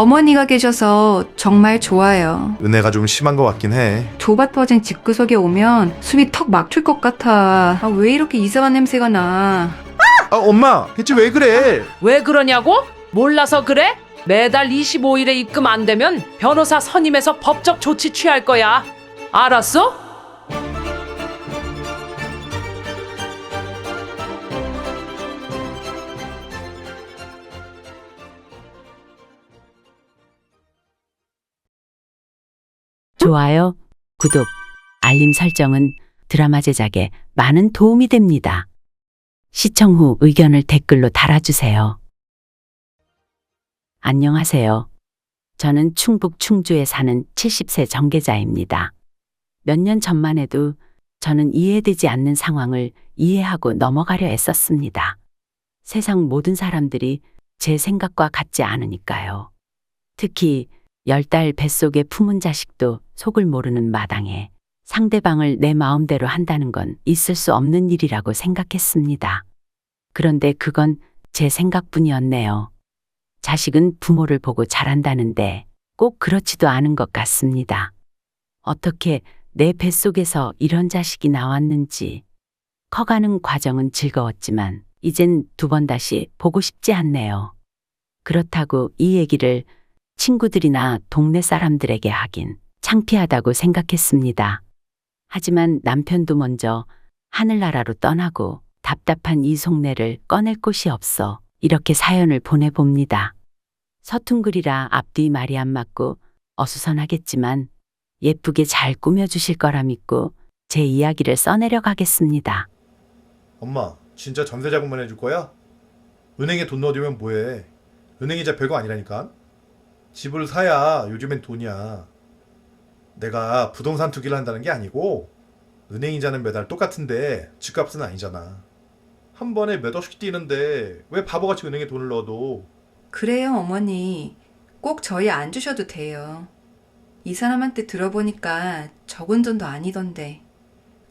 어머니가 계셔서 정말 좋아요. 은혜가 좀 심한 것 같긴 해. 조밭 퍼진 집구석에 오면 숨이 턱 막힐 것 같아. 아, 왜 이렇게 이상한 냄새가 나? 아, 엄마, 대체 왜 그래? 왜 그러냐고? 몰라서 그래? 매달 25일에 입금 안 되면 변호사 선임해서 법적 조치 취할 거야. 알았어? 좋아요, 구독, 알림 설정은 드라마 제작에 많은 도움이 됩니다. 시청 후 의견을 댓글로 달아주세요. 안녕하세요. 저는 충북 충주에 사는 70세 정계자입니다. 몇 년 전만 해도 저는 이해되지 않는 상황을 이해하고 넘어가려 애썼습니다. 세상 모든 사람들이 제 생각과 같지 않으니까요. 특히 10달 뱃속에 품은 자식도 속을 모르는 마당에 상대방을 내 마음대로 한다는 건 있을 수 없는 일이라고 생각했습니다. 그런데 그건 제 생각뿐이었네요. 자식은 부모를 보고 자란다는데 꼭 그렇지도 않은 것 같습니다. 어떻게 내 뱃속에서 이런 자식이 나왔는지 커가는 과정은 즐거웠지만 이젠 두 번 다시 보고 싶지 않네요. 그렇다고 이 얘기를 친구들이나 동네 사람들에게 하긴 창피하다고 생각했습니다. 하지만 남편도 먼저 하늘나라로 떠나고 답답한 이 속내를 꺼낼 곳이 없어 이렇게 사연을 보내봅니다. 서툰 글이라 앞뒤 말이 안 맞고 어수선하겠지만 예쁘게 잘 꾸며주실 거라 믿고 제 이야기를 써내려 가겠습니다. 엄마, 진짜 전세 자금만 해줄 거야? 은행에 돈 넣어두면 뭐해? 은행이자 별거 아니라니까? 집을 사야 요즘엔 돈이야. 내가 부동산 투기를 한다는 게 아니고 은행이자는 매달 똑같은데 집값은 아니잖아. 한 번에 몇 억씩 뛰는데 왜 바보같이 은행에 돈을 넣어도. 그래요, 어머니. 꼭 저희 안 주셔도 돼요. 이 사람한테 들어보니까 적은 돈도 아니던데.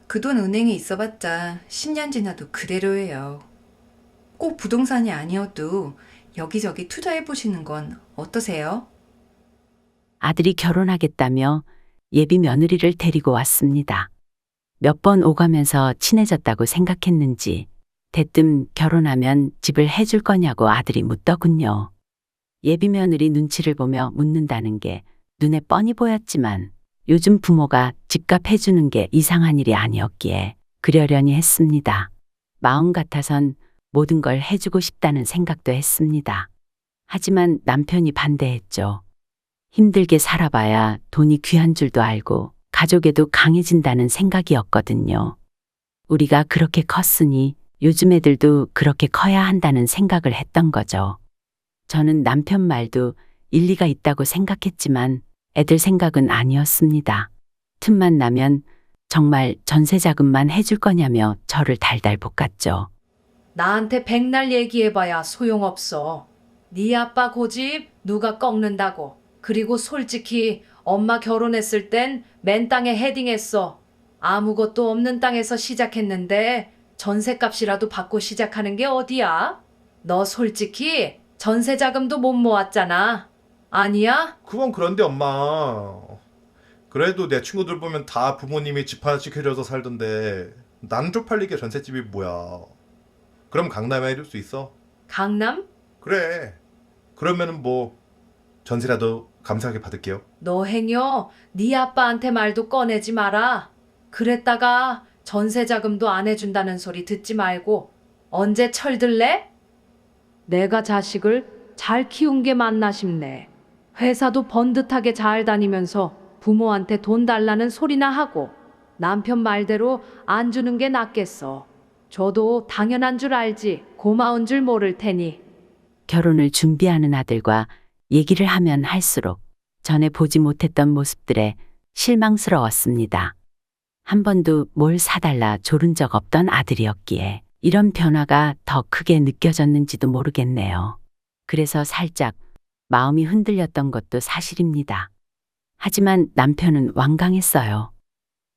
그 돈 은행에 있어봤자 10년 지나도 그대로예요. 꼭 부동산이 아니어도 여기저기 투자해보시는 건 어떠세요? 아들이 결혼하겠다며 예비 며느리를 데리고 왔습니다. 몇 번 오가면서 친해졌다고 생각했는지 대뜸 결혼하면 집을 해줄 거냐고 아들이 묻더군요. 예비 며느리 눈치를 보며 묻는다는 게 눈에 뻔히 보였지만 요즘 부모가 집값 해주는 게 이상한 일이 아니었기에 그러려니 했습니다. 마음 같아선 모든 걸 해주고 싶다는 생각도 했습니다. 하지만 남편이 반대했죠. 힘들게 살아봐야 돈이 귀한 줄도 알고 가족에도 강해진다는 생각이었거든요. 우리가 그렇게 컸으니 요즘 애들도 그렇게 커야 한다는 생각을 했던 거죠. 저는 남편 말도 일리가 있다고 생각했지만 애들 생각은 아니었습니다. 틈만 나면 정말 전세 자금만 해줄 거냐며 저를 달달 볶았죠. 나한테 백날 얘기해봐야 소용없어. 네 아빠 고집 누가 꺾는다고. 그리고 솔직히 엄마 결혼했을 땐 맨 땅에 헤딩했어. 아무것도 없는 땅에서 시작했는데 전셋값이라도 받고 시작하는 게 어디야? 너 솔직히 전세 자금도 못 모았잖아. 아니야? 그건 그런데 엄마. 그래도 내 친구들 보면 다 부모님이 집 하나씩 해줘서 살던데 난 쪽팔리게 전셋집이 뭐야. 그럼 강남에 해줄 수 있어? 강남? 그래. 그러면은 뭐 전세라도 감사하게 받을게요. 너 행여 네 아빠한테 말도 꺼내지 마라. 그랬다가 전세 자금도 안 해준다는 소리 듣지 말고 언제 철들래? 내가 자식을 잘 키운 게 맞나 싶네. 회사도 번듯하게 잘 다니면서 부모한테 돈 달라는 소리나 하고 남편 말대로 안 주는 게 낫겠어. 저도 당연한 줄 알지 고마운 줄 모를 테니. 결혼을 준비하는 아들과 얘기를 하면 할수록 전에 보지 못했던 모습들에 실망스러웠습니다. 한 번도 뭘 사달라 조른 적 없던 아들이었기에 이런 변화가 더 크게 느껴졌는지도 모르겠네요. 그래서 살짝 마음이 흔들렸던 것도 사실입니다. 하지만 남편은 완강했어요.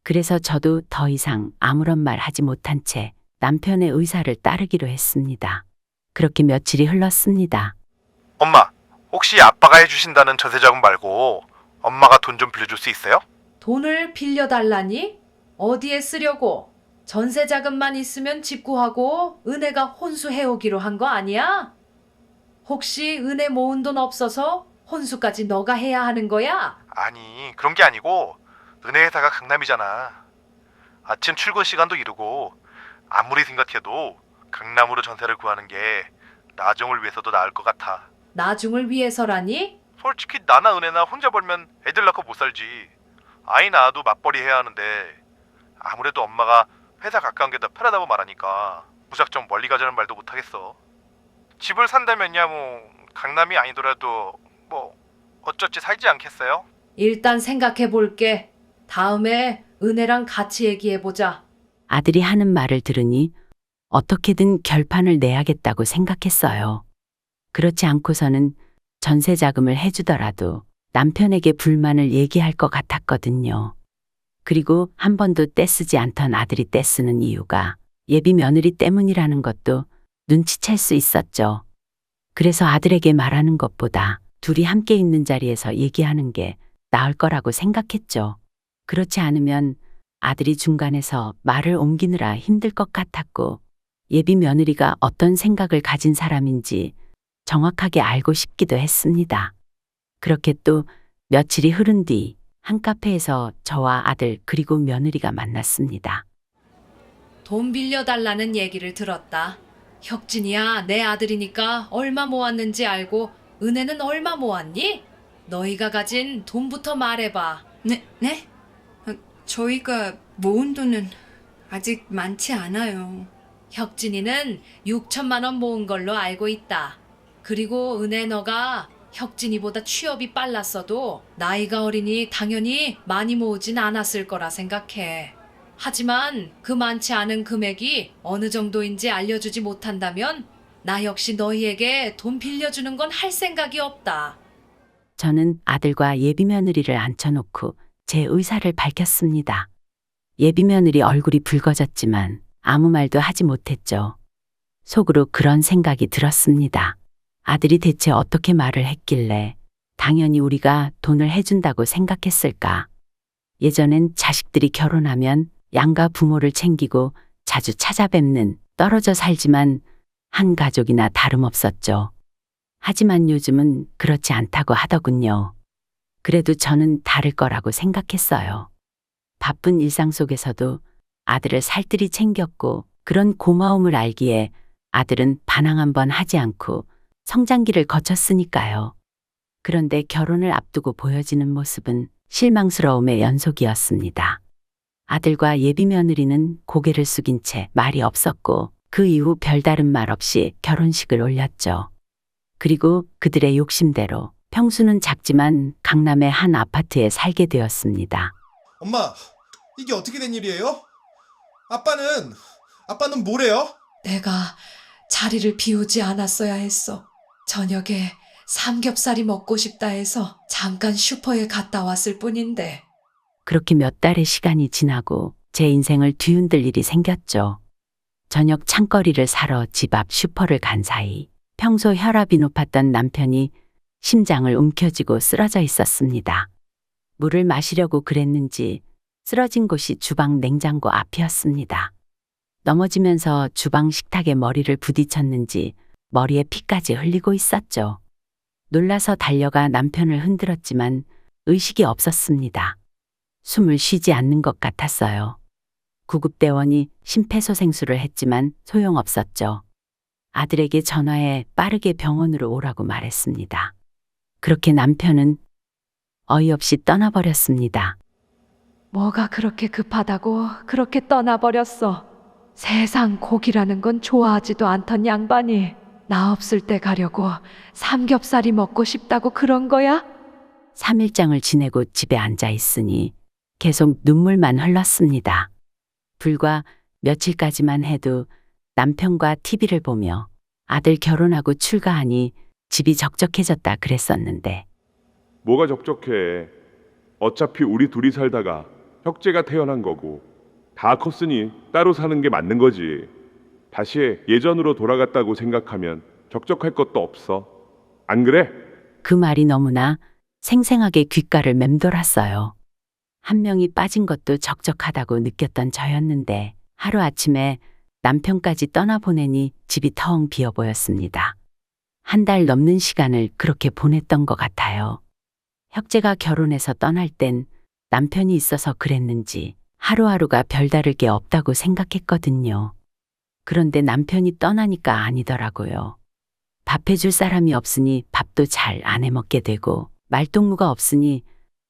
그래서 저도 더 이상 아무런 말 하지 못한 채 남편의 의사를 따르기로 했습니다. 그렇게 며칠이 흘렀습니다. 엄마, 혹시 아빠가 해주신다는 전세자금 말고 엄마가 돈 좀 빌려줄 수 있어요? 돈을 빌려달라니? 어디에 쓰려고? 전세 자금만 있으면 집 구하고 은혜가 혼수해오기로 한 거 아니야? 혹시 은혜 모은 돈 없어서 혼수까지 너가 해야 하는 거야? 아니, 그런 게 아니고 은혜 회사가 강남이잖아. 아침 출근 시간도 이르고 아무리 생각해도 강남으로 전세를 구하는 게 나중을 위해서도 나을 것 같아. 나중을 위해서라니? 솔직히 나나 은혜나 혼자 벌면 애들 낳고 못 살지. 아이 낳아도 맞벌이 해야 하는데 아무래도 엄마가 회사 가까운 게 더 편하다고 말하니까 무작정 멀리 가자는 말도 못 하겠어. 집을 산다면야 뭐 강남이 아니더라도 뭐 어쩌지 살지 않겠어요? 일단 생각해 볼게. 다음에 은혜랑 같이 얘기해 보자. 아들이 하는 말을 들으니 어떻게든 결판을 내야겠다고 생각했어요. 그렇지 않고서는 전세 자금을 해주더라도 남편에게 불만을 얘기할 것 같았거든요. 그리고 한 번도 떼쓰지 않던 아들이 떼쓰는 이유가 예비 며느리 때문이라는 것도 눈치챌 수 있었죠. 그래서 아들에게 말하는 것보다 둘이 함께 있는 자리에서 얘기하는 게 나을 거라고 생각했죠. 그렇지 않으면 아들이 중간에서 말을 옮기느라 힘들 것 같았고 예비 며느리가 어떤 생각을 가진 사람인지 정확하게 알고 싶기도 했습니다. 그렇게 또 며칠이 흐른 뒤 한 카페에서 저와 아들 그리고 며느리가 만났습니다. 돈 빌려달라는 얘기를 들었다. 혁진이야, 내 아들이니까 얼마 모았는지 알고 은혜는 얼마 모았니? 너희가 가진 돈부터 말해봐. 네? 저희가 모은 돈은 아직 많지 않아요. 혁진이는 6천만 원 모은 걸로 알고 있다. 그리고 은혜 너가 혁진이보다 취업이 빨랐어도 나이가 어리니 당연히 많이 모으진 않았을 거라 생각해. 하지만 그 많지 않은 금액이 어느 정도인지 알려주지 못한다면 나 역시 너희에게 돈 빌려주는 건 할 생각이 없다. 저는 아들과 예비 며느리를 앉혀놓고 제 의사를 밝혔습니다. 예비 며느리 얼굴이 붉어졌지만 아무 말도 하지 못했죠. 속으로 그런 생각이 들었습니다. 아들이 대체 어떻게 말을 했길래 당연히 우리가 돈을 해준다고 생각했을까? 예전엔 자식들이 결혼하면 양가 부모를 챙기고 자주 찾아뵙는 떨어져 살지만 한 가족이나 다름없었죠. 하지만 요즘은 그렇지 않다고 하더군요. 그래도 저는 다를 거라고 생각했어요. 바쁜 일상 속에서도 아들을 살뜰히 챙겼고 그런 고마움을 알기에 아들은 반항 한번 하지 않고 성장기를 거쳤으니까요. 그런데 결혼을 앞두고 보여지는 모습은 실망스러움의 연속이었습니다. 아들과 예비 며느리는 고개를 숙인 채 말이 없었고 그 이후 별다른 말 없이 결혼식을 올렸죠. 그리고 그들의 욕심대로 평수는 작지만 강남의 한 아파트에 살게 되었습니다. 엄마, 이게 어떻게 된 일이에요? 아빠는 뭐래요? 내가 자리를 비우지 않았어야 했어. 저녁에 삼겹살이 먹고 싶다 해서 잠깐 슈퍼에 갔다 왔을 뿐인데. 그렇게 몇 달의 시간이 지나고 제 인생을 뒤흔들 일이 생겼죠. 저녁 창거리를 사러 집 앞 슈퍼를 간 사이 평소 혈압이 높았던 남편이 심장을 움켜쥐고 쓰러져 있었습니다. 물을 마시려고 그랬는지 쓰러진 곳이 주방 냉장고 앞이었습니다. 넘어지면서 주방 식탁에 머리를 부딪혔는지 머리에 피까지 흘리고 있었죠. 놀라서 달려가 남편을 흔들었지만 의식이 없었습니다. 숨을 쉬지 않는 것 같았어요. 구급대원이 심폐소생술을 했지만 소용없었죠. 아들에게 전화해 빠르게 병원으로 오라고 말했습니다. 그렇게 남편은 어이없이 떠나버렸습니다. 뭐가 그렇게 급하다고 그렇게 떠나버렸어. 세상 고기라는 건 좋아하지도 않던 양반이 나 없을 때 가려고 삼겹살이 먹고 싶다고 그런 거야? 3일장을 지내고 집에 앉아 있으니 계속 눈물만 흘렀습니다. 불과 며칠까지만 해도 남편과 TV를 보며 아들 결혼하고 출가하니 집이 적적해졌다 그랬었는데 뭐가 적적해. 어차피 우리 둘이 살다가 혁재가 태어난 거고 다 컸으니 따로 사는 게 맞는 거지. 다시 예전으로 돌아갔다고 생각하면 적적할 것도 없어. 안 그래? 그 말이 너무나 생생하게 귓가를 맴돌았어요. 한 명이 빠진 것도 적적하다고 느꼈던 저였는데 하루아침에 남편까지 떠나보내니 집이 텅 비어 보였습니다. 한 달 넘는 시간을 그렇게 보냈던 것 같아요. 혁재가 결혼해서 떠날 땐 남편이 있어서 그랬는지 하루하루가 별다를 게 없다고 생각했거든요. 그런데 남편이 떠나니까 아니더라고요. 밥 해줄 사람이 없으니 밥도 잘 안 해먹게 되고 말동무가 없으니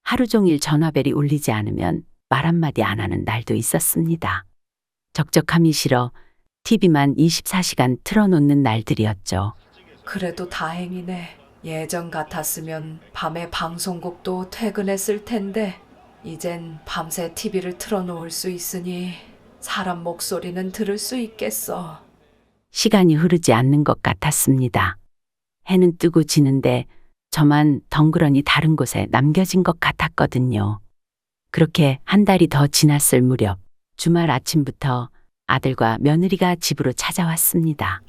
하루 종일 전화벨이 울리지 않으면 말 한마디 안 하는 날도 있었습니다. 적적함이 싫어 TV만 24시간 틀어놓는 날들이었죠. 그래도 다행이네. 예전 같았으면 밤에 방송국도 퇴근했을 텐데 이젠 밤새 TV를 틀어놓을 수 있으니 사람 목소리는 들을 수 있겠어. 시간이 흐르지 않는 것 같았습니다. 해는 뜨고 지는데 저만 덩그러니 다른 곳에 남겨진 것 같았거든요. 그렇게 한 달이 더 지났을 무렵 주말 아침부터 아들과 며느리가 집으로 찾아왔습니다.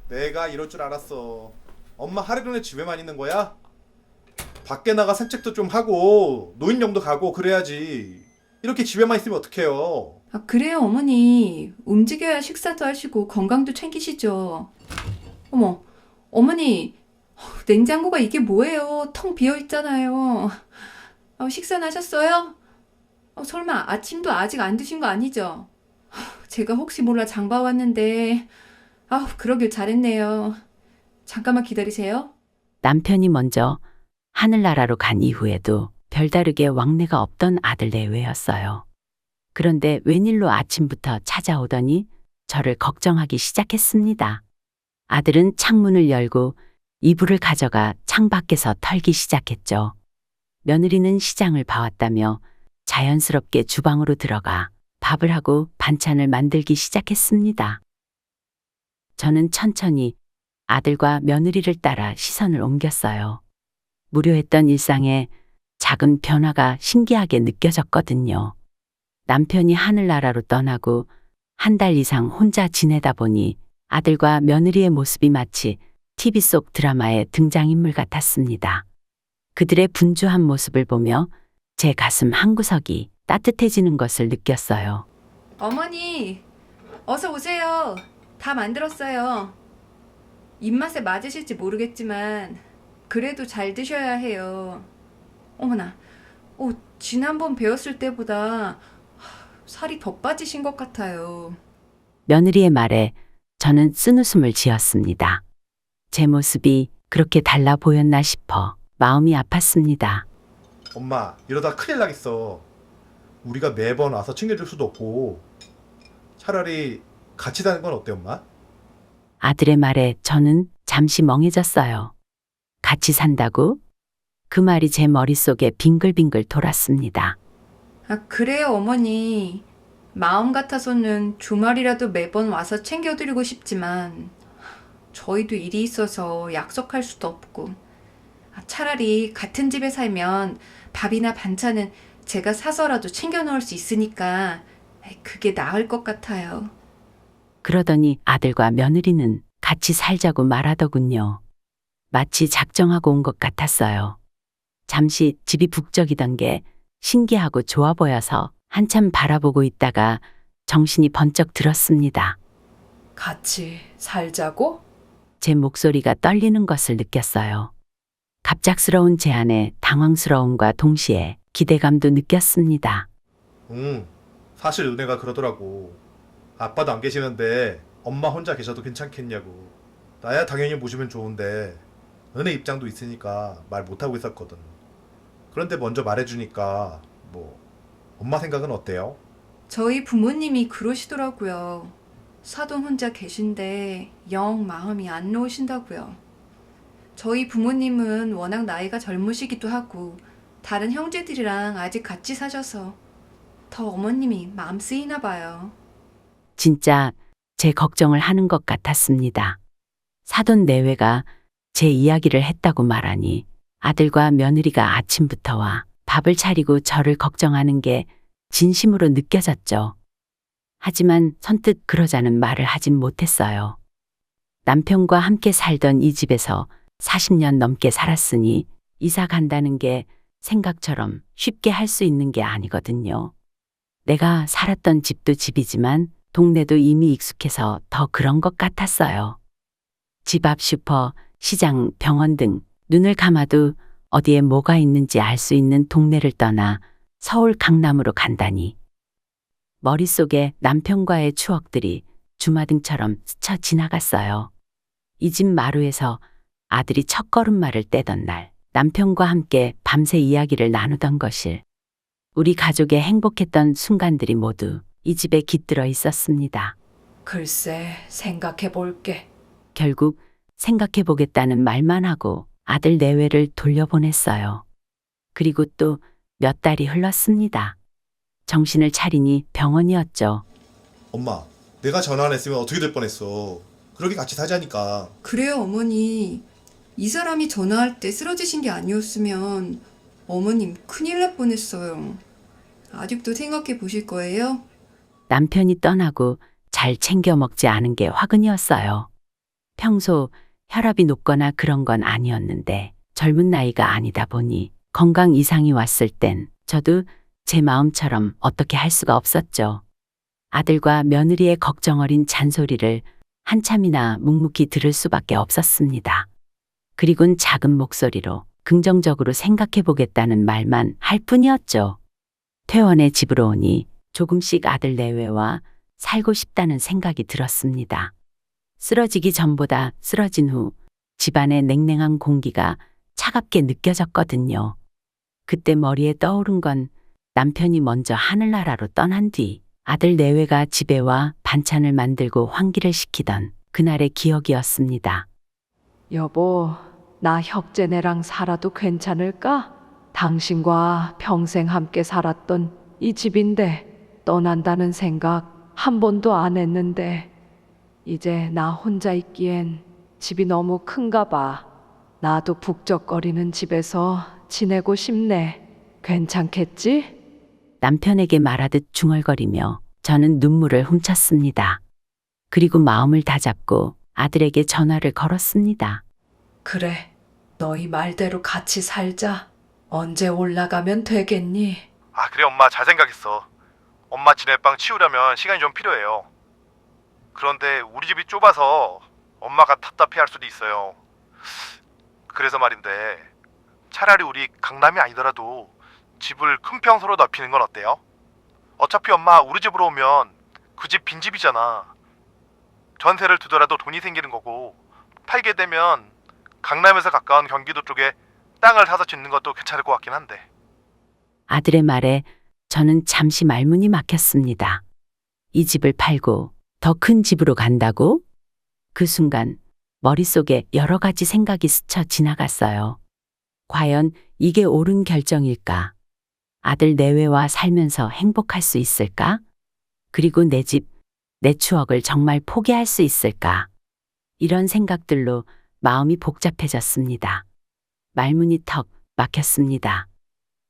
내가 이럴 줄 알았어. 엄마 하루 종일 집에만 있는 거야? 밖에 나가 산책도 좀 하고 노인정도 가고 그래야지. 이렇게 집에만 있으면 어떡해요. 아, 그래요, 어머니. 움직여야 식사도 하시고 건강도 챙기시죠. 어머, 어머니, 냉장고가 이게 뭐예요? 텅 비어 있잖아요. 식사는 하셨어요? 설마 아침도 아직 안 드신 거 아니죠? 제가 혹시 몰라 장봐 왔는데, 그러길 잘했네요. 잠깐만 기다리세요. 남편이 먼저 하늘나라로 간 이후에도 별다르게 왕래가 없던 아들 내외였어요. 그런데 웬일로 아침부터 찾아오더니 저를 걱정하기 시작했습니다. 아들은 창문을 열고 이불을 가져가 창밖에서 털기 시작했죠. 며느리는 시장을 봐왔다며 자연스럽게 주방으로 들어가 밥을 하고 반찬을 만들기 시작했습니다. 저는 천천히 아들과 며느리를 따라 시선을 옮겼어요. 무료했던 일상에 작은 변화가 신기하게 느껴졌거든요. 남편이 하늘나라로 떠나고 한 달 이상 혼자 지내다 보니 아들과 며느리의 모습이 마치 TV 속 드라마의 등장인물 같았습니다. 그들의 분주한 모습을 보며 제 가슴 한구석이 따뜻해지는 것을 느꼈어요. 어머니, 어서 오세요. 다 만들었어요. 입맛에 맞으실지 모르겠지만 그래도 잘 드셔야 해요. 어머나, 지난번 배웠을 때보다 살이 더 빠지신 것 같아요. 며느리의 말에 저는 쓴웃음을 지었습니다. 제 모습이 그렇게 달라 보였나 싶어 마음이 아팠습니다. 엄마, 이러다 큰일 나겠어. 우리가 매번 와서 챙겨줄 수도 없고. 차라리 같이 사는 건 어때, 엄마? 아들의 말에 저는 잠시 멍해졌어요. 같이 산다고? 그 말이 제 머릿속에 빙글빙글 돌았습니다. 그래요, 어머니. 마음 같아서는 주말이라도 매번 와서 챙겨드리고 싶지만 저희도 일이 있어서 약속할 수도 없고 차라리 같은 집에 살면 밥이나 반찬은 제가 사서라도 챙겨 놓을 수 있으니까 그게 나을 것 같아요. 그러더니 아들과 며느리는 같이 살자고 말하더군요. 마치 작정하고 온 것 같았어요. 잠시 집이 북적이던 게 신기하고 좋아 보여서 한참 바라보고 있다가 정신이 번쩍 들었습니다. 같이 살자고? 제 목소리가 떨리는 것을 느꼈어요. 갑작스러운 제안에 당황스러움과 동시에 기대감도 느꼈습니다. 사실 은혜가 그러더라고. 아빠도 안 계시는데 엄마 혼자 계셔도 괜찮겠냐고. 나야 당연히 모시면 좋은데 은혜 입장도 있으니까 말 못하고 있었거든. 그런데 먼저 말해주니까 엄마 생각은 어때요? 저희 부모님이 그러시더라고요. 사돈 혼자 계신데 영 마음이 안 놓으신다고요. 저희 부모님은 워낙 나이가 젊으시기도 하고 다른 형제들이랑 아직 같이 사셔서 더 어머님이 마음 쓰이나 봐요. 진짜 제 걱정을 하는 것 같았습니다. 사돈 내외가 제 이야기를 했다고 말하니 아들과 며느리가 아침부터 와 밥을 차리고 저를 걱정하는 게 진심으로 느껴졌죠. 하지만 선뜻 그러자는 말을 하진 못했어요. 남편과 함께 살던 이 집에서 40년 넘게 살았으니 이사 간다는 게 생각처럼 쉽게 할 수 있는 게 아니거든요. 내가 살았던 집도 집이지만 동네도 이미 익숙해서 더 그런 것 같았어요. 집 앞 슈퍼, 시장, 병원 등 눈을 감아도 어디에 뭐가 있는지 알 수 있는 동네를 떠나 서울 강남으로 간다니. 머릿속에 남편과의 추억들이 주마등처럼 스쳐 지나갔어요. 이 집 마루에서 아들이 첫걸음마를 떼던 날, 남편과 함께 밤새 이야기를 나누던 것을, 우리 가족의 행복했던 순간들이 모두 이 집에 깃들어 있었습니다. 글쎄, 생각해 볼게. 결국 생각해 보겠다는 말만 하고 아들 내외를 돌려보냈어요. 그리고 또 몇 달이 흘렀습니다. 정신을 차리니 병원이었죠. 엄마, 내가 전화 안 했으면 어떻게 될 뻔했어. 그러게 같이 사자니까. 그래요, 어머니. 이 사람이 전화할 때 쓰러지신 게 아니었으면 어머님 큰일 날 뻔했어요. 아직도 생각해 보실 거예요? 남편이 떠나고 잘 챙겨 먹지 않은 게 화근이었어요. 평소 혈압이 높거나 그런 건 아니었는데 젊은 나이가 아니다 보니 건강 이상이 왔을 땐 저도 제 마음처럼 어떻게 할 수가 없었죠. 아들과 며느리의 걱정 어린 잔소리를 한참이나 묵묵히 들을 수밖에 없었습니다. 그리곤 작은 목소리로 긍정적으로 생각해 보겠다는 말만 할 뿐이었죠. 퇴원해 집으로 오니 조금씩 아들 내외와 살고 싶다는 생각이 들었습니다. 쓰러지기 전보다 쓰러진 후 집안의 냉랭한 공기가 차갑게 느껴졌거든요. 그때 머리에 떠오른 건 남편이 먼저 하늘나라로 떠난 뒤 아들 내외가 집에 와 반찬을 만들고 환기를 시키던 그날의 기억이었습니다. 여보, 나 혁재네랑 살아도 괜찮을까? 당신과 평생 함께 살았던 이 집인데 떠난다는 생각 한 번도 안 했는데 이제 나 혼자 있기엔 집이 너무 큰가 봐. 나도 북적거리는 집에서 지내고 싶네. 괜찮겠지? 남편에게 말하듯 중얼거리며 저는 눈물을 훔쳤습니다. 그리고 마음을 다잡고 아들에게 전화를 걸었습니다. 그래, 너희 말대로 같이 살자. 언제 올라가면 되겠니? 아, 그래 엄마, 잘 생각했어. 엄마 지낼 방 치우려면 시간이 좀 필요해요. 그런데 우리 집이 좁아서 엄마가 답답해할 수도 있어요. 그래서 말인데 차라리 우리 강남이 아니더라도 집을 큰 평수로 넓히는 건 어때요? 어차피 엄마 우리 집으로 오면 그 집 빈집이잖아. 전세를 두더라도 돈이 생기는 거고 팔게 되면 강남에서 가까운 경기도 쪽에 땅을 사서 짓는 것도 괜찮을 것 같긴 한데. 아들의 말에 저는 잠시 말문이 막혔습니다. 이 집을 팔고 더 큰 집으로 간다고? 그 순간 머릿속에 여러 가지 생각이 스쳐 지나갔어요. 과연 이게 옳은 결정일까? 아들 내외와 살면서 행복할 수 있을까? 그리고 내 집, 내 추억을 정말 포기할 수 있을까? 이런 생각들로 마음이 복잡해졌습니다. 말문이 턱 막혔습니다.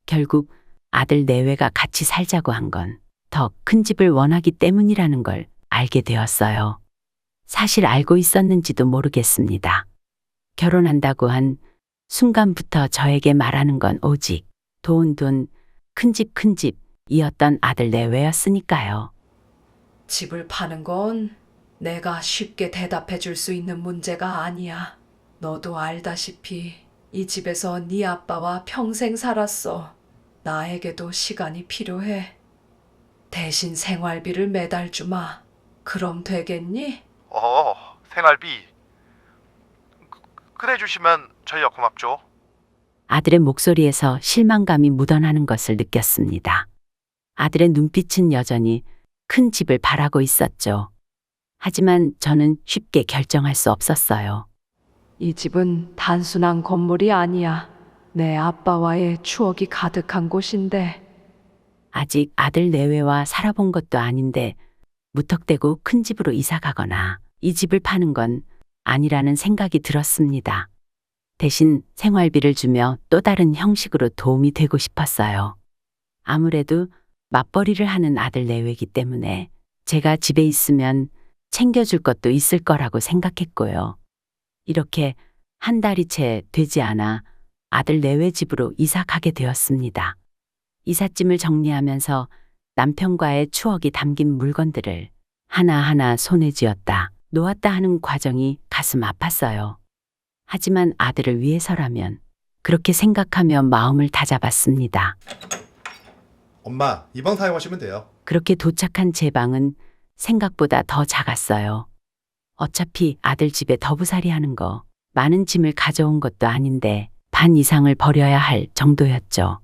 결국 아들 내외가 같이 살자고 한 건 더 큰 집을 원하기 때문이라는 걸 알게 되었어요. 사실 알고 있었는지도 모르겠습니다. 결혼한다고 한 순간부터 저에게 말하는 건 오직 돈, 큰 집이었던 아들 내외였으니까요. 집을 파는 건 내가 쉽게 대답해 줄 수 있는 문제가 아니야. 너도 알다시피 이 집에서 네 아빠와 평생 살았어. 나에게도 시간이 필요해. 대신 생활비를 매달 주마. 그럼 되겠니? 생활비. 그래 주시면 저희가 고맙죠. 아들의 목소리에서 실망감이 묻어나는 것을 느꼈습니다. 아들의 눈빛은 여전히 큰 집을 바라고 있었죠. 하지만 저는 쉽게 결정할 수 없었어요. 이 집은 단순한 건물이 아니야. 내 아빠와의 추억이 가득한 곳인데. 아직 아들 내외와 살아본 것도 아닌데 무턱대고 큰 집으로 이사 가거나 이 집을 파는 건 아니라는 생각이 들었습니다. 대신 생활비를 주며 또 다른 형식으로 도움이 되고 싶었어요. 아무래도 맞벌이를 하는 아들 내외이기 때문에 제가 집에 있으면 챙겨줄 것도 있을 거라고 생각했고요. 이렇게 한 달이 채 되지 않아 아들 내외 집으로 이사 가게 되었습니다. 이삿짐을 정리하면서 남편과의 추억이 담긴 물건들을 하나하나 손에 쥐었다 놓았다 하는 과정이 가슴 아팠어요. 하지만 아들을 위해서라면 그렇게 생각하며 마음을 다잡았습니다. 엄마, 이 방 사용하시면 돼요. 그렇게 도착한 제 방은 생각보다 더 작았어요. 어차피 아들 집에 더부살이 하는 거 많은 짐을 가져온 것도 아닌데 반 이상을 버려야 할 정도였죠.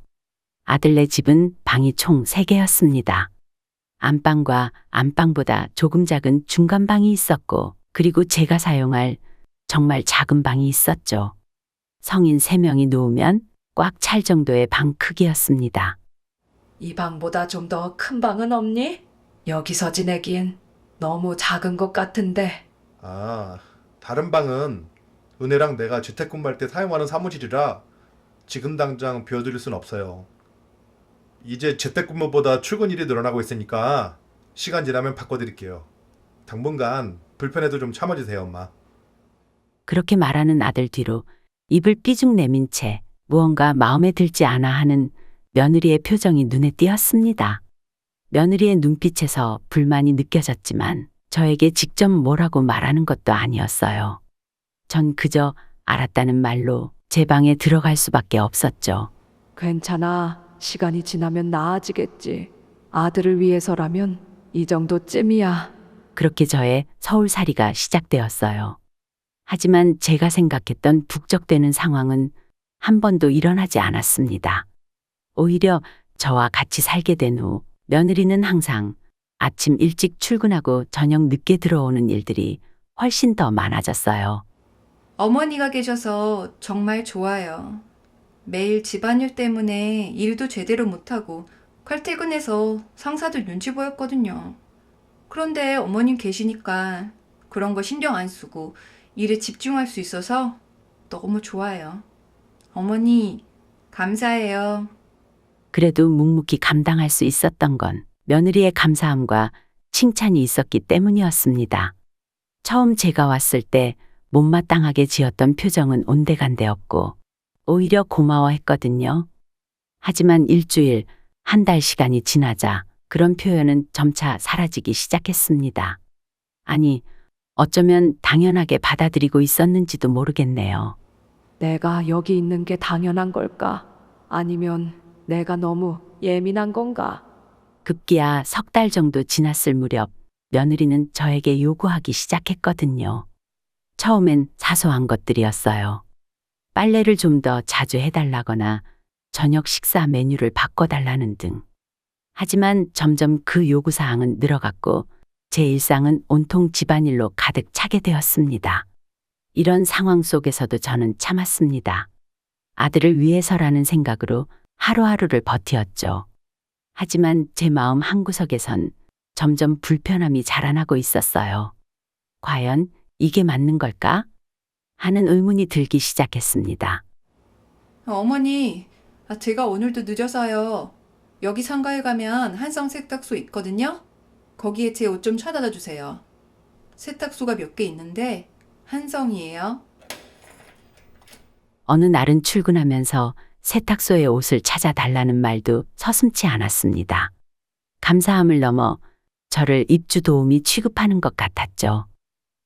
아들네 집은 방이 총 3개였습니다. 안방과 안방보다 조금 작은 중간방이 있었고 그리고 제가 사용할 정말 작은 방이 있었죠. 성인 3명이 누우면 꽉 찰 정도의 방 크기였습니다. 이 방보다 좀 더 큰 방은 없니? 여기서 지내기엔 너무 작은 것 같은데. 아, 다른 방은 은혜랑 내가 재택근무할 때 사용하는 사무실이라 지금 당장 비워드릴 순 없어요. 이제 재택근무보다 출근일이 늘어나고 있으니까 시간 지나면 바꿔드릴게요. 당분간 불편해도 좀 참아주세요, 엄마. 그렇게 말하는 아들 뒤로 입을 삐죽 내민 채 무언가 마음에 들지 않아 하는 며느리의 표정이 눈에 띄었습니다. 며느리의 눈빛에서 불만이 느껴졌지만 저에게 직접 뭐라고 말하는 것도 아니었어요. 전 그저 알았다는 말로 제 방에 들어갈 수밖에 없었죠. 괜찮아. 시간이 지나면 나아지겠지. 아들을 위해서라면 이 정도쯤이야. 그렇게 저의 서울살이가 시작되었어요. 하지만 제가 생각했던 북적대는 상황은 한 번도 일어나지 않았습니다. 오히려 저와 같이 살게 된 후 며느리는 항상 아침 일찍 출근하고 저녁 늦게 들어오는 일들이 훨씬 더 많아졌어요. 어머니가 계셔서 정말 좋아요. 매일 집안일 때문에 일도 제대로 못하고 칼퇴근해서 상사들 눈치 보였거든요. 그런데 어머님 계시니까 그런 거 신경 안 쓰고 일에 집중할 수 있어서 너무 좋아요. 어머니, 감사해요. 그래도 묵묵히 감당할 수 있었던 건 며느리의 감사함과 칭찬이 있었기 때문이었습니다. 처음 제가 왔을 때 못마땅하게 지었던 표정은 온데간데없고 오히려 고마워했거든요. 하지만 일주일, 한 달 시간이 지나자 그런 표현은 점차 사라지기 시작했습니다. 아니, 어쩌면 당연하게 받아들이고 있었는지도 모르겠네요. 내가 여기 있는 게 당연한 걸까? 아니면 내가 너무 예민한 건가? 급기야 3달 정도 지났을 무렵 며느리는 저에게 요구하기 시작했거든요. 처음엔 사소한 것들이었어요. 빨래를 좀 더 자주 해달라거나 저녁 식사 메뉴를 바꿔달라는 등. 하지만 점점 그 요구사항은 늘어갔고 제 일상은 온통 집안일로 가득 차게 되었습니다. 이런 상황 속에서도 저는 참았습니다. 아들을 위해서라는 생각으로 하루하루를 버티었죠. 하지만 제 마음 한구석에선 점점 불편함이 자라나고 있었어요. 과연 이게 맞는 걸까? 하는 의문이 들기 시작했습니다. 어머니, 제가 오늘도 늦어서요. 여기 상가에 가면 한성 세탁소 있거든요. 거기에 제 옷 좀 찾아다 주세요. 세탁소가 몇 개 있는데 한성이에요. 어느 날은 출근하면서 세탁소에 옷을 찾아달라는 말도 서슴지 않았습니다. 감사함을 넘어 저를 입주 도우미 취급하는 것 같았죠.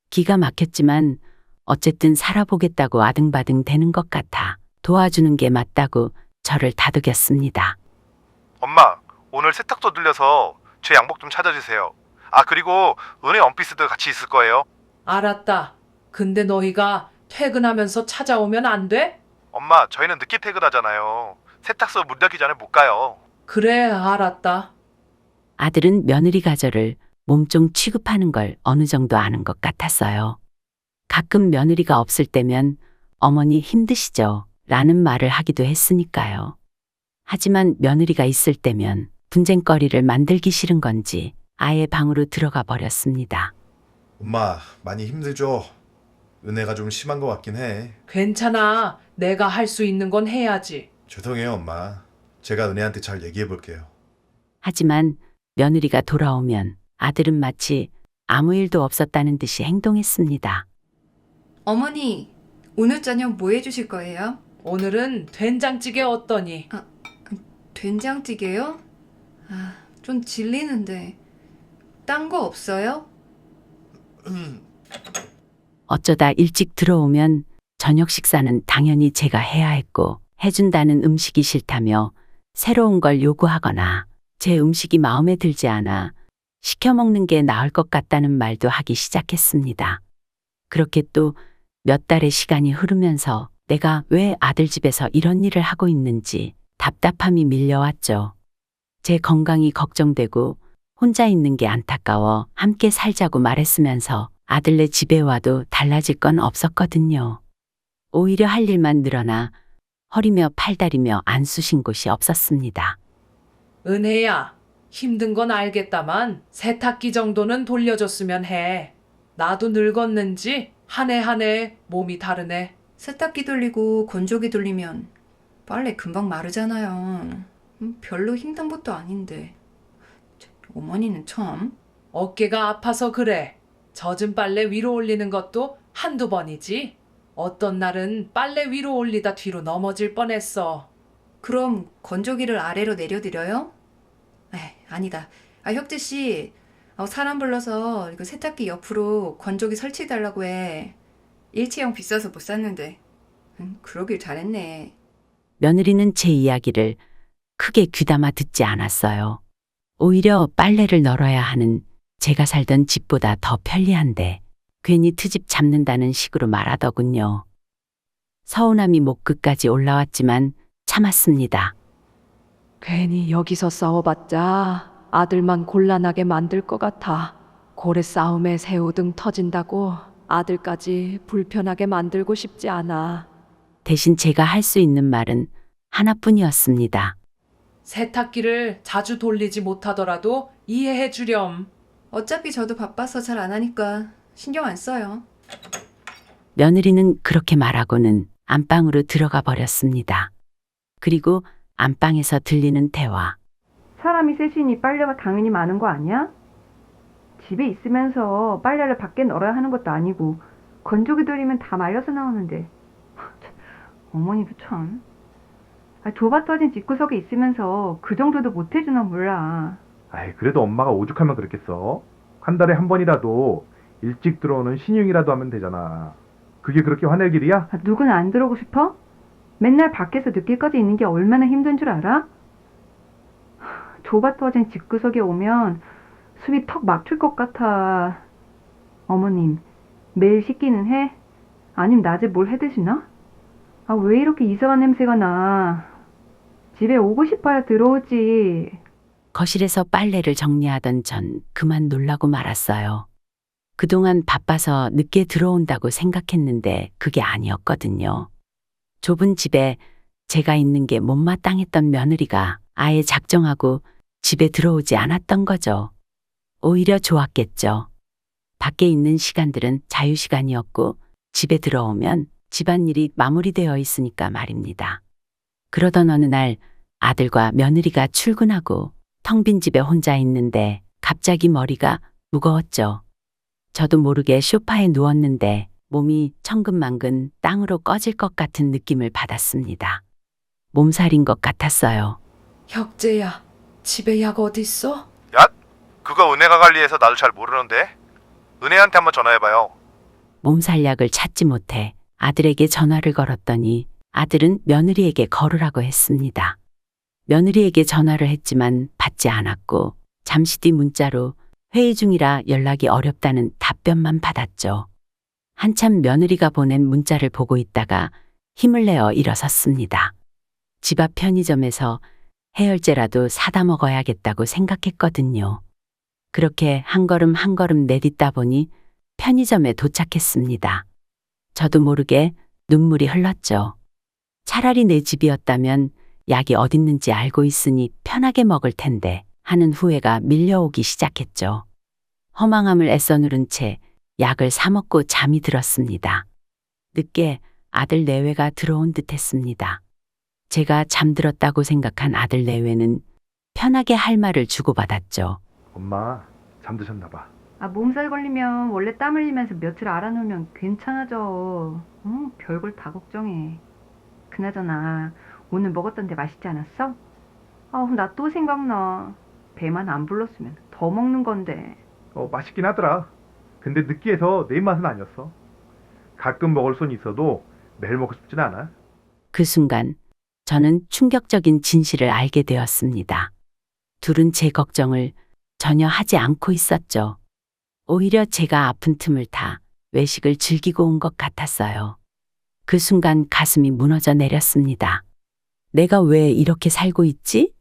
기가 막혔지만 어쨌든 살아보겠다고 아등바등 되는 것 같아 도와주는 게 맞다고 저를 다독였습니다. 엄마, 오늘 세탁소 들려서 제 양복 좀 찾아주세요. 아, 그리고 은혜 원피스도 같이 있을 거예요. 알았다. 근데 너희가 퇴근하면서 찾아오면 안 돼? 엄마, 저희는 늦게 퇴근하잖아요. 세탁소 문 닫기 전에 못 가요. 그래, 알았다. 아들은 며느리가 저를 몸종 취급하는 걸 어느 정도 아는 것 같았어요. 가끔 며느리가 없을 때면 어머니 힘드시죠? 라는 말을 하기도 했으니까요. 하지만 며느리가 있을 때면 분쟁거리를 만들기 싫은 건지 아예 방으로 들어가 버렸습니다. 엄마, 많이 힘들죠? 은혜가 좀 심한 것 같긴 해. 괜찮아. 내가 할 수 있는 건 해야지. 죄송해요, 엄마. 제가 은혜한테 잘 얘기해 볼게요. 하지만 며느리가 돌아오면 아들은 마치 아무 일도 없었다는 듯이 행동했습니다. 어머니, 오늘 저녁 뭐 해주실 거예요? 오늘은 된장찌개 어떠니? 된장찌개요? 아, 좀 질리는데. 딴 거 없어요? 어쩌다 일찍 들어오면 저녁 식사는 당연히 제가 해야 했고 해준다는 음식이 싫다며 새로운 걸 요구하거나 제 음식이 마음에 들지 않아 시켜 먹는 게 나을 것 같다는 말도 하기 시작했습니다. 그렇게 또 몇 달의 시간이 흐르면서 내가 왜 아들 집에서 이런 일을 하고 있는지 답답함이 밀려왔죠. 제 건강이 걱정되고 혼자 있는 게 안타까워 함께 살자고 말했으면서 아들네 집에 와도 달라질 건 없었거든요. 오히려 할 일만 늘어나 허리며 팔다리며 안 쑤신 곳이 없었습니다. 은혜야, 힘든 건 알겠다만 세탁기 정도는 돌려줬으면 해. 나도 늙었는지 한 해 한 해 몸이 다르네. 세탁기 돌리고 건조기 돌리면 빨래 금방 마르잖아요. 별로 힘든 것도 아닌데. 어머니는 참. 어깨가 아파서 그래. 젖은 빨래 위로 올리는 것도 한두 번이지. 어떤 날은 빨래 위로 올리다 뒤로 넘어질 뻔했어. 그럼 건조기를 아래로 내려드려요? 아니다. 혁재 씨, 사람 불러서 이거 세탁기 옆으로 건조기 설치해달라고 해. 일체형 비싸서 못 샀는데. 그러길 잘했네. 며느리는 제 이야기를 크게 귀담아 듣지 않았어요. 오히려 빨래를 널어야 하는 제가 살던 집보다 더 편리한데 괜히 트집 잡는다는 식으로 말하더군요. 서운함이 목 끝까지 올라왔지만 참았습니다. 괜히 여기서 싸워봤자 아들만 곤란하게 만들 것 같아. 고래 싸움에 새우등 터진다고 아들까지 불편하게 만들고 싶지 않아. 대신 제가 할 수 있는 말은 하나뿐이었습니다. 세탁기를 자주 돌리지 못하더라도 이해해 주렴. 어차피 저도 바빠서 잘 안 하니까 신경 안 써요. 며느리는 그렇게 말하고는 안방으로 들어가 버렸습니다. 그리고 안방에서 들리는 대화. 사람이 셋이니 빨래가 당연히 많은 거 아니야? 집에 있으면서 빨래를 밖에 널어야 하는 것도 아니고 건조기 돌리면 다 말려서 나오는데 어머니도 참. 좁아 터진 집구석에 있으면서 그 정도도 못 해주나 몰라. 아이, 그래도 엄마가 오죽하면 그랬겠어? 한 달에 한 번이라도 일찍 들어오는 신용이라도 하면 되잖아. 그게 그렇게 화낼 일이야? 누구는 안 들어오고 싶어? 맨날 밖에서 늦게까지 있는 게 얼마나 힘든 줄 알아? 좁아 터진 집구석에 오면 숨이 턱 막힐 것 같아. 어머님, 매일 씻기는 해? 아님 낮에 뭘 해드시나? 왜 이렇게 이상한 냄새가 나? 집에 오고 싶어야 들어오지. 거실에서 빨래를 정리하던 전 그만 놀라고 말았어요. 그동안 바빠서 늦게 들어온다고 생각했는데 그게 아니었거든요. 좁은 집에 제가 있는 게 못마땅했던 며느리가 아예 작정하고 집에 들어오지 않았던 거죠. 오히려 좋았겠죠. 밖에 있는 시간들은 자유시간이었고 집에 들어오면 집안일이 마무리되어 있으니까 말입니다. 그러던 어느 날 아들과 며느리가 출근하고 텅 빈 집에 혼자 있는데 갑자기 머리가 무거웠죠. 저도 모르게 소파에 누웠는데 몸이 천근만근 땅으로 꺼질 것 같은 느낌을 받았습니다. 몸살인 것 같았어요. 혁재야, 집에 약 어딨어? 야? 그거 은혜가 관리해서 나도 잘 모르는데. 은혜한테 한번 전화해봐요. 몸살약을 찾지 못해 아들에게 전화를 걸었더니 아들은 며느리에게 걸으라고 했습니다. 며느리에게 전화를 했지만 받지 않았고 잠시 뒤 문자로 회의 중이라 연락이 어렵다는 답변만 받았죠. 한참 며느리가 보낸 문자를 보고 있다가 힘을 내어 일어섰습니다. 집 앞 편의점에서 해열제라도 사다 먹어야겠다고 생각했거든요. 그렇게 한 걸음 한 걸음 내딛다 보니 편의점에 도착했습니다. 저도 모르게 눈물이 흘렀죠. 차라리 내 집이었다면 약이 어딨는지 알고 있으니 편하게 먹을 텐데 하는 후회가 밀려오기 시작했죠. 허망함을 애써 누른 채 약을 사 먹고 잠이 들었습니다. 늦게 아들 내외가 들어온 듯 했습니다. 제가 잠들었다고 생각한 아들 내외는 편하게 할 말을 주고받았죠. 엄마, 잠드셨나 봐. 몸살 걸리면 원래 땀 흘리면서 며칠 알아놓으면 괜찮아져. 별걸 다 걱정해. 그나저나 오늘 먹었던데 맛있지 않았어? 나 또 생각나. 배만 안 불렀으면 더 먹는 건데. 맛있긴 하더라. 근데 느끼해서 내 입맛은 아니었어. 가끔 먹을 손이 있어도 매일 먹고 싶진 않아. 그 순간 저는 충격적인 진실을 알게 되었습니다. 둘은 제 걱정을 전혀 하지 않고 있었죠. 오히려 제가 아픈 틈을 타 외식을 즐기고 온 것 같았어요. 그 순간 가슴이 무너져 내렸습니다. 내가 왜 이렇게 살고 있지?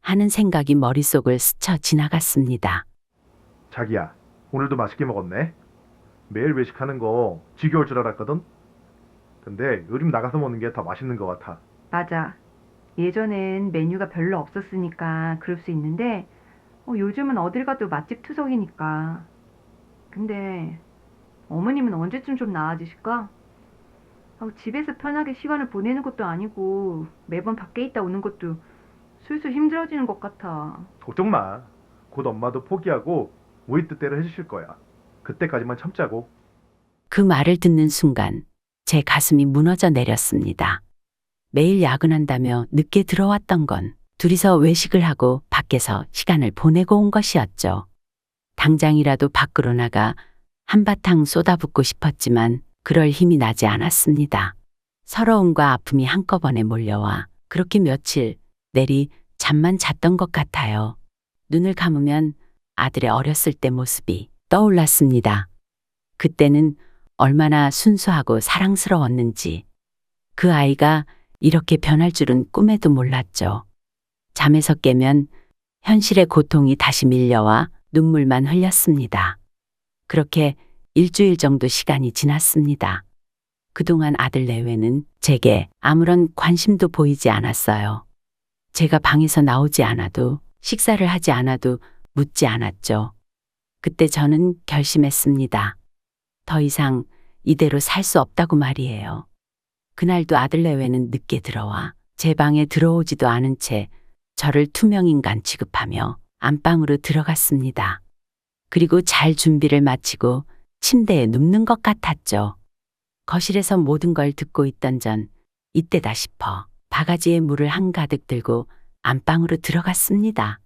하는 생각이 머릿속을 스쳐 지나갔습니다. 자기야, 오늘도 맛있게 먹었네. 매일 외식하는 거 지겨울 줄 알았거든. 근데 요즘 나가서 먹는 게 더 맛있는 것 같아. 맞아. 예전엔 메뉴가 별로 없었으니까 그럴 수 있는데 요즘은 어딜 가도 맛집 투석이니까. 근데 어머님은 언제쯤 좀 나아지실까? 집에서 편하게 시간을 보내는 것도 아니고 매번 밖에 있다 오는 것도 슬슬 힘들어지는 것 같아. 걱정 마. 곧 엄마도 포기하고 우리 뜻대로 해주실 거야. 그때까지만 참자고. 그 말을 듣는 순간 제 가슴이 무너져 내렸습니다. 매일 야근한다며 늦게 들어왔던 건 둘이서 외식을 하고 밖에서 시간을 보내고 온 것이었죠. 당장이라도 밖으로 나가 한바탕 쏟아붓고 싶었지만 그럴 힘이 나지 않았습니다. 서러움과 아픔이 한꺼번에 몰려와 그렇게 며칠 내리 잠만 잤던 것 같아요. 눈을 감으면 아들의 어렸을 때 모습이 떠올랐습니다. 그때는 얼마나 순수하고 사랑스러웠는지. 그 아이가 이렇게 변할 줄은 꿈에도 몰랐죠. 잠에서 깨면 현실의 고통이 다시 밀려와 눈물만 흘렸습니다. 그렇게 일주일 정도 시간이 지났습니다. 그동안 아들 내외는 제게 아무런 관심도 보이지 않았어요. 제가 방에서 나오지 않아도 식사를 하지 않아도 묻지 않았죠. 그때 저는 결심했습니다. 더 이상 이대로 살 수 없다고 말이에요. 그날도 아들 내외는 늦게 들어와 제 방에 들어오지도 않은 채 저를 투명인간 취급하며 안방으로 들어갔습니다. 그리고 잘 준비를 마치고 침대에 눕는 것 같았죠. 거실에서 모든 걸 듣고 있던 전 이때다 싶어 바가지에 물을 한가득 들고 안방으로 들어갔습니다.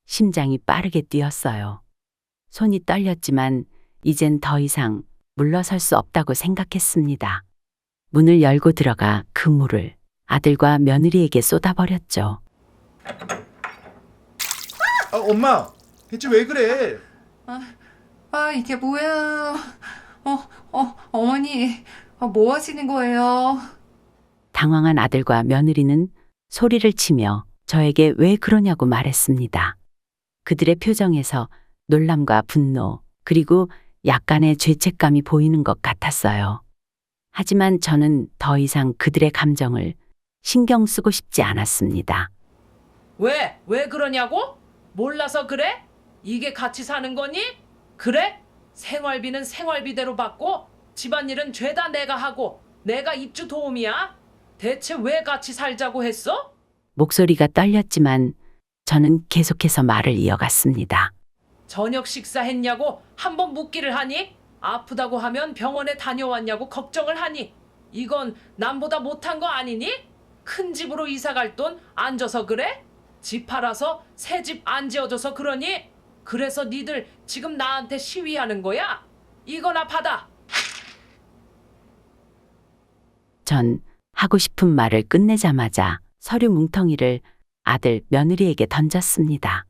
심장이 빠르게 뛰었어요. 손이 떨렸지만 이젠 더 이상 물러설 수 없다고 생각했습니다. 문을 열고 들어가 그 물을 아들과 며느리에게 쏟아버렸죠. 엄마, 대체 왜 그래? 이게 뭐야? 어머니, 뭐 하시는 거예요? 당황한 아들과 며느리는 소리를 치며 저에게 왜 그러냐고 말했습니다. 그들의 표정에서 놀람과 분노, 그리고 약간의 죄책감이 보이는 것 같았어요. 하지만 저는 더 이상 그들의 감정을 신경 쓰고 싶지 않았습니다. 왜 그러냐고? 몰라서 그래? 이게 같이 사는 거니? 그래? 생활비는 생활비대로 받고 집안일은 죄다 내가 하고 내가 입주 도우미야? 대체 왜 같이 살자고 했어? 목소리가 떨렸지만 저는 계속해서 말을 이어갔습니다. 저녁 식사했냐고 한번 묻기를 하니? 아프다고 하면 병원에 다녀왔냐고 걱정을 하니? 이건 남보다 못한 거 아니니? 큰 집으로 이사 갈 돈 안 줘서 그래? 집 팔아서 새 집 안 지어줘서 그러니? 그래서 니들 지금 나한테 시위하는 거야? 이거나 받아. 전 하고 싶은 말을 끝내자마자 서류 뭉텅이를 아들, 며느리에게 던졌습니다.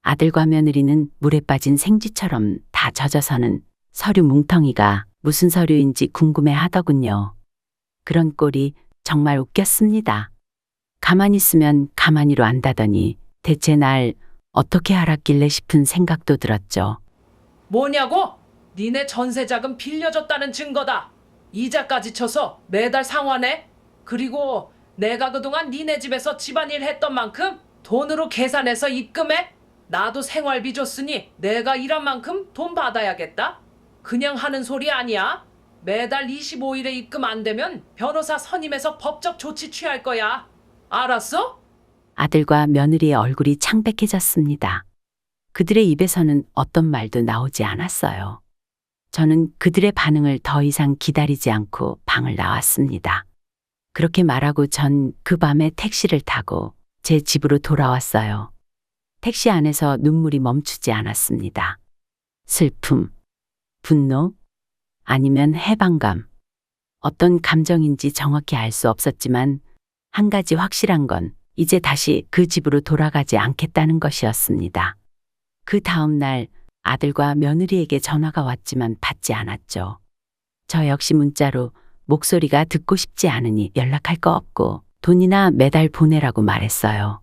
아들과 며느리는 물에 빠진 생쥐처럼 다 젖어서는 서류 뭉텅이가 무슨 서류인지 궁금해 하더군요. 그런 꼴이 정말 웃겼습니다. 가만히 있으면 가만히로 안다더니 대체 날 어떻게 알았길래 싶은 생각도 들었죠. 뭐냐고? 니네 전세자금 빌려줬다는 증거다. 이자까지 쳐서 매달 상환해. 그리고 내가 그동안 니네 집에서 집안일 했던 만큼 돈으로 계산해서 입금해. 나도 생활비 줬으니 내가 일한 만큼 돈 받아야겠다. 그냥 하는 소리 아니야. 매달 25일에 입금 안 되면 변호사 선임해서 법적 조치 취할 거야. 알았어? 아들과 며느리의 얼굴이 창백해졌습니다. 그들의 입에서는 어떤 말도 나오지 않았어요. 저는 그들의 반응을 더 이상 기다리지 않고 방을 나왔습니다. 그렇게 말하고 전 그 밤에 택시를 타고 제 집으로 돌아왔어요. 택시 안에서 눈물이 멈추지 않았습니다. 슬픔, 분노, 아니면 해방감. 어떤 감정인지 정확히 알 수 없었지만 한 가지 확실한 건 이제 다시 그 집으로 돌아가지 않겠다는 것이었습니다. 그 다음 날 아들과 며느리에게 전화가 왔지만 받지 않았죠. 저 역시 문자로 목소리가 듣고 싶지 않으니 연락할 거 없고 돈이나 매달 보내라고 말했어요.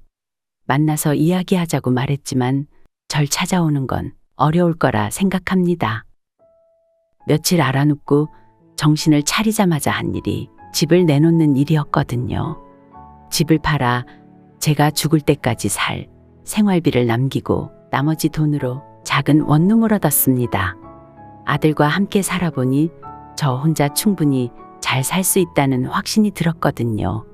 만나서 이야기하자고 말했지만 절 찾아오는 건 어려울 거라 생각합니다. 며칠 알아눕고 정신을 차리자마자 한 일이 집을 내놓는 일이었거든요. 집을 팔아 제가 죽을 때까지 살 생활비를 남기고 나머지 돈으로 작은 원룸을 얻었습니다. 아들과 함께 살아보니 저 혼자 충분히 잘 살 수 있다는 확신이 들었거든요.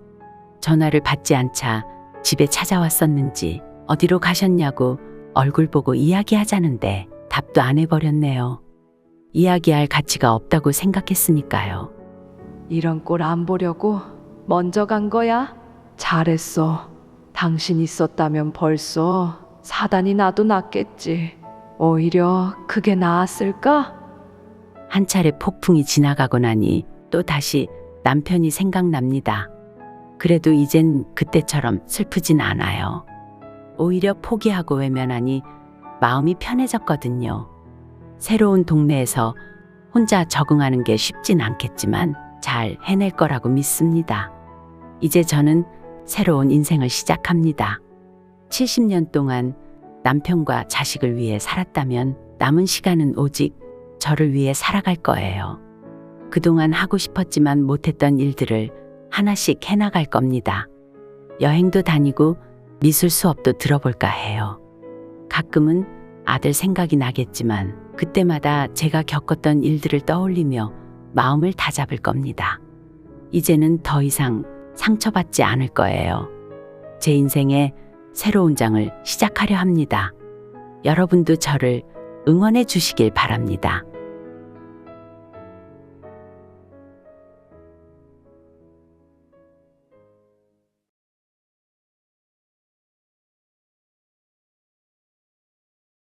전화를 받지 않자 집에 찾아왔었는지 어디로 가셨냐고 얼굴 보고 이야기하자는데 답도 안 해버렸네요. 이야기할 가치가 없다고 생각했으니까요. 이런 꼴 안 보려고 먼저 간 거야? 잘했어. 당신 있었다면 벌써 사단이 나도 났겠지. 오히려 그게 나았을까? 한 차례 폭풍이 지나가고 나니 또 다시 남편이 생각납니다. 그래도 이젠 그때처럼 슬프진 않아요. 오히려 포기하고 외면하니 마음이 편해졌거든요. 새로운 동네에서 혼자 적응하는 게 쉽진 않겠지만 잘 해낼 거라고 믿습니다. 이제 저는 새로운 인생을 시작합니다. 70년 동안 남편과 자식을 위해 살았다면 남은 시간은 오직 저를 위해 살아갈 거예요. 그동안 하고 싶었지만 못했던 일들을 하나씩 해나갈 겁니다. 여행도 다니고 미술 수업도 들어볼까 해요. 가끔은 아들 생각이 나겠지만 그때마다 제가 겪었던 일들을 떠올리며 마음을 다잡을 겁니다. 이제는 더 이상 상처받지 않을 거예요. 제 인생의 새로운 장을 시작하려 합니다. 여러분도 저를 응원해 주시길 바랍니다.